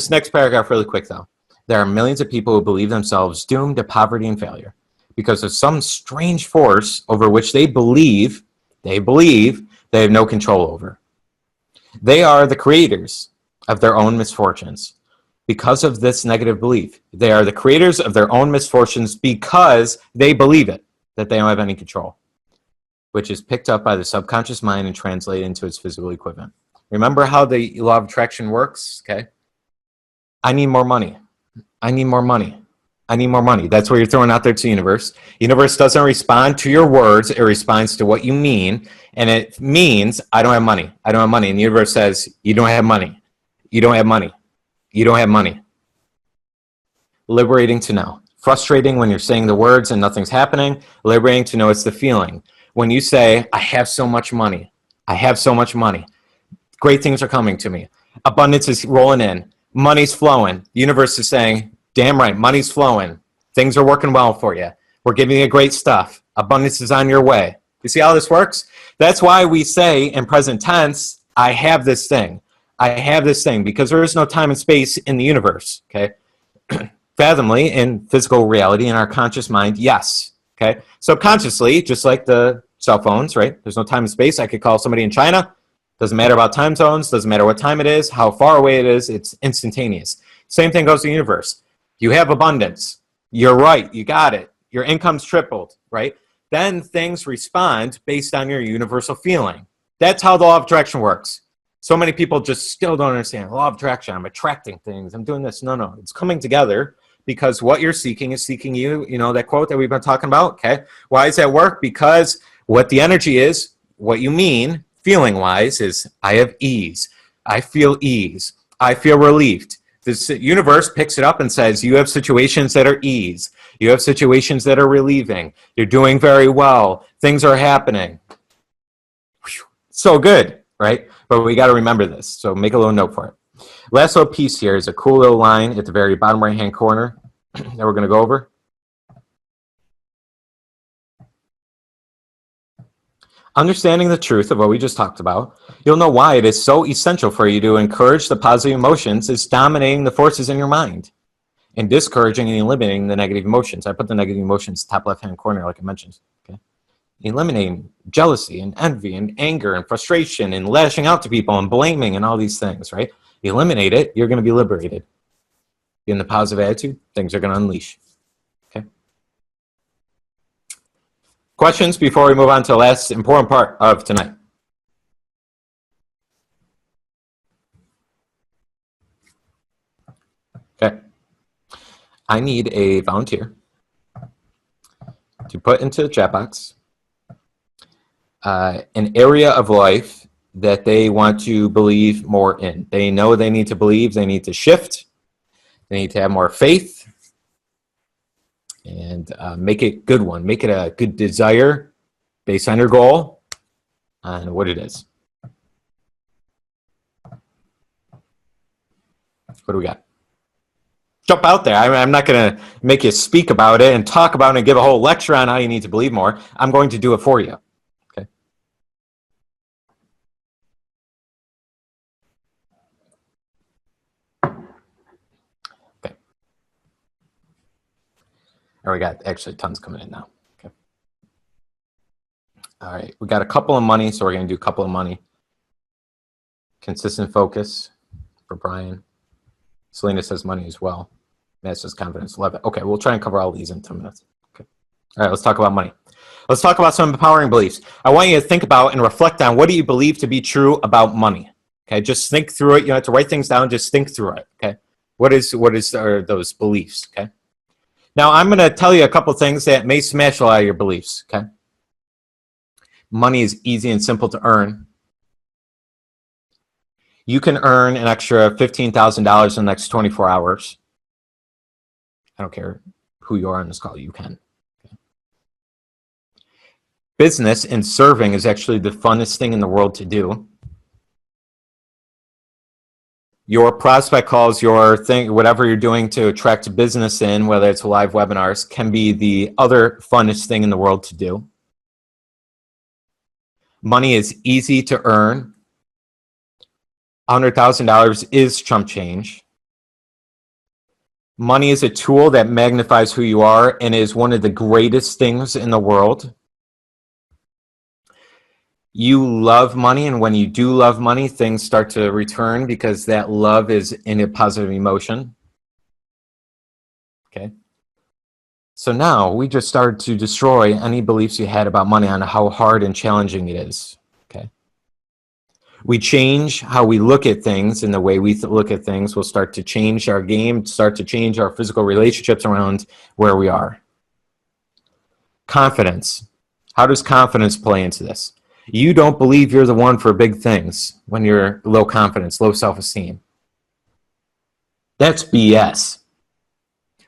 this next paragraph really quick, though. There are millions of people who believe themselves doomed to poverty and failure because of some strange force over which they believe they have no control over. They are the creators of their own misfortunes. Because of this negative belief, they are the creators of their own misfortunes because they believe it, that they don't have any control, which is picked up by the subconscious mind and translated into its physical equivalent. Remember how the law of attraction works? Okay. I need more money. I need more money. I need more money. That's what you're throwing out there to the universe. The universe doesn't respond to your words. It responds to what you mean. And it means, I don't have money. I don't have money. And the universe says, you don't have money. You don't have money. You don't have money. Liberating to know. Frustrating when you're saying the words and nothing's happening. Liberating to know it's the feeling. When you say, I have so much money. I have so much money. Great things are coming to me. Abundance is rolling in. Money's flowing. The universe is saying, damn right, money's flowing. Things are working well for you. We're giving you great stuff. Abundance is on your way. You see how this works? That's why we say in present tense, I have this thing. I have this thing, because there is no time and space in the universe, okay? Fathomly, in physical reality, in our conscious mind, yes, okay? Subconsciously, just like the cell phones, right? There's no time and space. I could call somebody in China. Doesn't matter about time zones. Doesn't matter what time it is, how far away it is. It's instantaneous. Same thing goes to the universe. You have abundance. You're right. You got it. Your income's tripled, right? Then things respond based on your universal feeling. That's how the law of attraction works. So many people just still don't understand. Law of attraction, I'm attracting things. I'm doing this. No. It's coming together because what you're seeking is seeking you. You know, that quote that we've been talking about, okay? Why does that work? Because what the energy is, what you mean, feeling-wise, is I have ease. I feel ease. I feel relieved. This universe picks it up and says, you have situations that are ease. You have situations that are relieving. You're doing very well. Things are happening. Whew. So good, right? But we got to remember this. So make a little note for it. Last little piece here is a cool little line at the very bottom right-hand corner that we're going to go over. Understanding the truth of what we just talked about, you'll know why it is so essential for you to encourage the positive emotions is dominating the forces in your mind and discouraging and eliminating the negative emotions. I put the negative emotions top left-hand corner like I mentioned. Okay? Eliminating jealousy and envy and anger and frustration and lashing out to people and blaming and all these things, right? You eliminate it, you're going to be liberated. In the positive attitude, things are going to unleash. Okay? Questions before we move on to the last important part of tonight? Okay. I need a volunteer to put into the chat box an area of life that they want to believe more in. They know they need to believe, they need to shift, they need to have more faith, and make it a good one. Make it a good desire based on your goal and what it is. What do we got? Jump out there. I'm not going to make you speak about it and talk about it and give a whole lecture on how you need to believe more. I'm going to do it for you. Okay. Okay. All right, we got actually tons coming in now. Okay. All right, we got a couple of money, so we're going to do a couple of money. Consistent focus for Brian. Selena says money as well. Matt says confidence. Love it. Okay, we'll try and cover all these in 2 minutes. Okay. All right, let's talk about money. Let's talk about some empowering beliefs. I want you to think about and reflect on what do you believe to be true about money. Okay, just think through it. You don't have to write things down. Just think through it. Okay, what are those beliefs? Okay. Now I'm going to tell you a couple things that may smash a lot of your beliefs. Okay. Money is easy and simple to earn. You can earn an extra $15,000 in the next 24 hours. I don't care who you are on this call, you can. Okay. Business and serving is actually the funnest thing in the world to do. Your prospect calls, your thing, whatever you're doing to attract business in, whether it's live webinars, can be the other funnest thing in the world to do. Money is easy to earn. $100,000 is chump change. Money is a tool that magnifies who you are and is one of the greatest things in the world. You love money, and when you do love money, things start to return because that love is in a positive emotion. Okay. So now we just started to destroy any beliefs you had about money on how hard and challenging it is. Okay. We change how we look at things, and the way we look at things will start to change our game, start to change our physical relationships around where we are. Confidence. How does confidence play into this? You don't believe you're the one for big things when you're low confidence, low self-esteem. That's BS.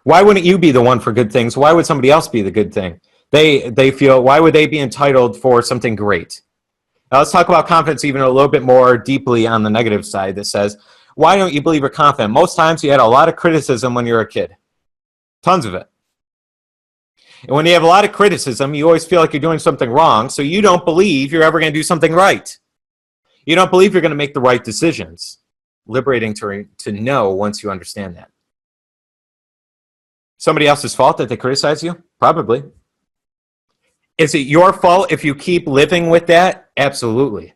Why wouldn't you be the one for good things? Why would somebody else be the good thing? They feel, why would they be entitled for something great? Now let's talk about confidence even a little bit more deeply on the negative side that says, why don't you believe you're confident? Most times you had a lot of criticism when you were a kid. Tons of it. And when you have a lot of criticism, you always feel like you're doing something wrong, so you don't believe you're ever going to do something right. You don't believe you're going to make the right decisions. Liberating to know once you understand that. Somebody else's fault that they criticize you? Probably. Is it your fault if you keep living with that? Absolutely.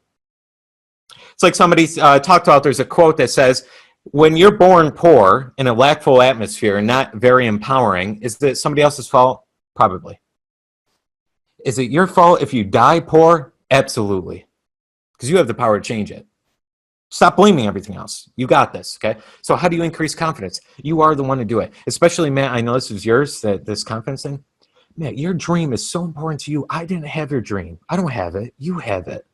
It's like somebody talked about, there's a quote that says, when you're born poor in a lackful atmosphere and not very empowering, is it somebody else's fault? Probably. Is it your fault if you die poor? Absolutely. Because you have the power to change it. Stop blaming everything else. You got this, okay? So how do you increase confidence? You are the one to do it. Especially, Matt, I know this is yours, this confidence thing. Matt, your dream is so important to you. I didn't have your dream. I don't have it. You have it.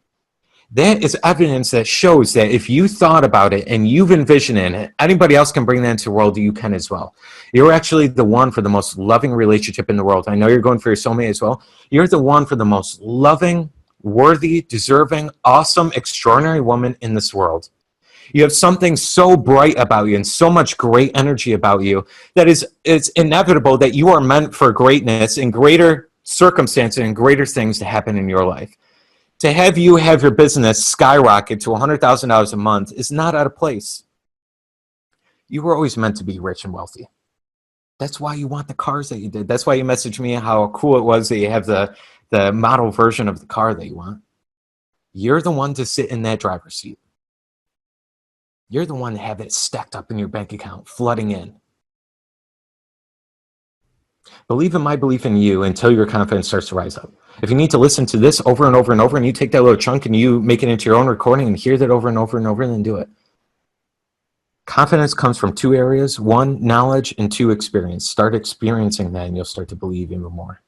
That is evidence that shows that if you thought about it and you've envisioned it, anybody else can bring that into the world, you can as well. You're actually the one for the most loving relationship in the world. I know you're going for your soulmate as well. You're the one for the most loving, worthy, deserving, awesome, extraordinary woman in this world. You have something so bright about you and so much great energy about you that it's inevitable that you are meant for greatness and greater circumstances and greater things to happen in your life. To have you have your business skyrocket to $100,000 a month is not out of place. You were always meant to be rich and wealthy. That's why you want the cars that you did. That's why you messaged me how cool it was that you have the model version of the car that you want. You're the one to sit in that driver's seat. You're the one to have it stacked up in your bank account, flooding in. Believe in my belief in you until your confidence starts to rise up. If you need to listen to this over and over and over, and you take that little chunk and you make it into your own recording and hear that over and over and over, and then do it. Confidence comes from two areas: one, knowledge, and two, experience. Start experiencing that and you'll start to believe even more.